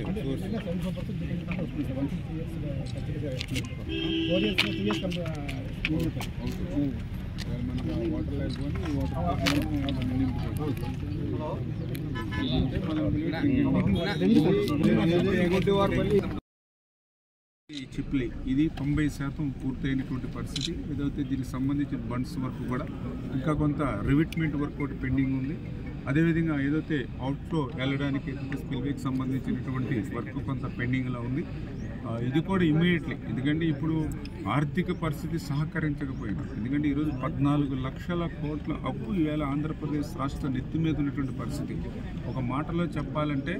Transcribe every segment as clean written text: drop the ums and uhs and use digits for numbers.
అంతే వాటర్ ఈ చిప్లీ ఇది 90% పూర్తయినటువంటి పరిస్థితి. ఏదైతే దీనికి సంబంధించిన బండ్స్ వర్క్ కూడా ఇంకా కొంత రివిట్మెంట్ వర్క్ ఒకటి పెండింగ్ ఉంది. అదేవిధంగా ఏదైతే అవుట్లో వెళ్ళడానికి స్పిల్వేకి సంబంధించినటువంటి వర్క్ కొంత పెండింగ్లో ఉంది. ఇది కూడా ఇమీడియట్లీ, ఎందుకంటే ఇప్పుడు ఆర్థిక పరిస్థితి సహకరించకపోయినా, ఎందుకంటే ఈరోజు 14 లక్షల కోట్ల అప్పు ఈవేళ ఆంధ్రప్రదేశ్ రాష్ట్ర నెత్తి మీద ఉన్నటువంటి పరిస్థితి. ఒక మాటలో చెప్పాలంటే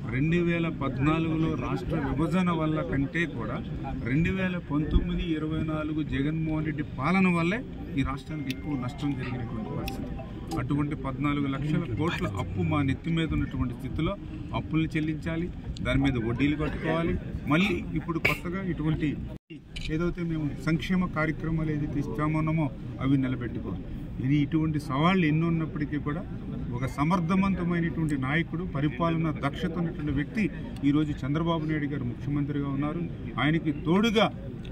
2014లో రాష్ట్ర విభజన వల్ల కంటే కూడా 2019-24 జగన్మోహన్ రెడ్డి పాలన వల్లే ఈ రాష్ట్రానికి ఎక్కువ నష్టం జరిగినటువంటి పరిస్థితి. అటువంటి 14 లక్షల కోట్ల అప్పు మా నెత్తి మీద ఉన్నటువంటి స్థితిలో అప్పుల్ని చెల్లించాలి, దాని మీద వడ్డీలు కట్టుకోవాలి. మళ్ళీ ఇప్పుడు కొత్తగా ఇటువంటి ఏదైతే మేము సంక్షేమ కార్యక్రమాలు ఏదైతే ఇస్తామన్నామో అవి నిలబెట్టుకోవాలి. ఇది ఇటువంటి సవాళ్ళు ఎన్నో ఉన్నప్పటికీ కూడా ఒక సమర్థవంతమైనటువంటి నాయకుడు, పరిపాలన దక్షత ఉన్నటువంటి వ్యక్తి ఈరోజు చంద్రబాబు నాయుడు గారు ముఖ్యమంత్రిగా ఉన్నారు. ఆయనకి తోడుగా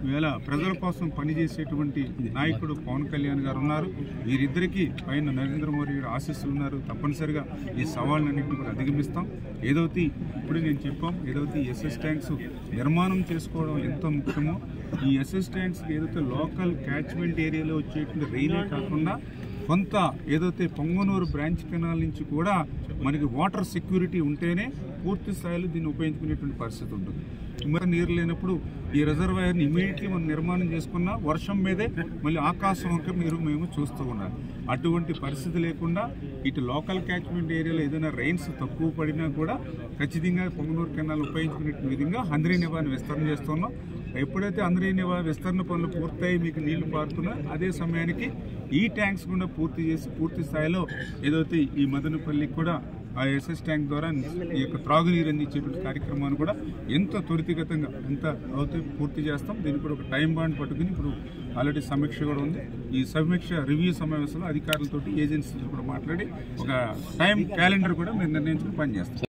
ఈవేళ ప్రజల కోసం పనిచేసేటువంటి నాయకుడు పవన్ కళ్యాణ్ గారు ఉన్నారు. వీరిద్దరికీ పైన నరేంద్ర మోడీ గారు ఆశీస్సులు ఉన్నారు. తప్పనిసరిగా ఈ సవాళ్ళన్నింటినీ కూడా అధిగమిస్తాం. ఏదైతే ఇప్పుడు నేను చెప్పాం, ఏదైతే ఎస్ఎస్ ట్యాంక్స్ నిర్మాణం చేసుకోవడం ఎంతో ముఖ్యమో, ఈ ఎస్ఎస్ ట్యాంక్స్ ఏదైతే లోకల్ క్యాచ్మెంట్ ఏరియాలో వచ్చేటువంటి రైలే కాకుండా కొంత ఏదైతే పొంగనూరు బ్రాంచ్ కెనాల్ నుంచి కూడా మనకి వాటర్ సెక్యూరిటీ ఉంటేనే పూర్తి స్థాయిలో దీన్ని ఉపయోగించుకునేటువంటి పరిస్థితి ఉంటుంది. నీరు లేనప్పుడు ఈ రిజర్వాయర్ని ఇమీడియట్లీ మనం నిర్మాణం చేసుకున్నా వర్షం మీదే మళ్ళీ ఆకాశం వంక మేము చూస్తూ ఉండాలి. అటువంటి పరిస్థితి లేకుండా ఇటు లోకల్ క్యాచ్మెంట్ ఏరియాలో ఏదైనా రైన్స్ తక్కువ పడినా కూడా ఖచ్చితంగా పొంగనూరు కెనాల్ ఉపయోగించుకునే విధంగా హంద్రీ నివారణ విస్తరణ చేస్తున్నాం. ఎప్పుడైతే హంద్రీ నివారణ విస్తరణ పనులు పూర్తయి మీకు నీళ్లు పారుతున్నా అదే సమయానికి ఈ ట్యాంక్స్ కూడా పూర్తి చేసి పూర్తి స్థాయిలో ఏదైతే ఈ మదనపల్లికి కూడా ఆ ఎస్ఎస్ ట్యాంక్ ద్వారా ఈ యొక్క త్రాగునీరు అందించేటువంటి కార్యక్రమాన్ని కూడా ఎంత త్వరితగతంగా ఎంత అవుతే పూర్తి చేస్తాం. దీనికి కూడా ఒక టైం బాండ్ పట్టుకుని ఇప్పుడు ఆల్రెడీ సమీక్ష కూడా ఉంది. ఈ సమీక్ష రివ్యూ సమావేశంలో అధికారులతోటి ఏజెన్సీతో కూడా మాట్లాడి ఒక టైం క్యాలెండర్ కూడా మేము నిర్ణయించుకుని పనిచేస్తాం.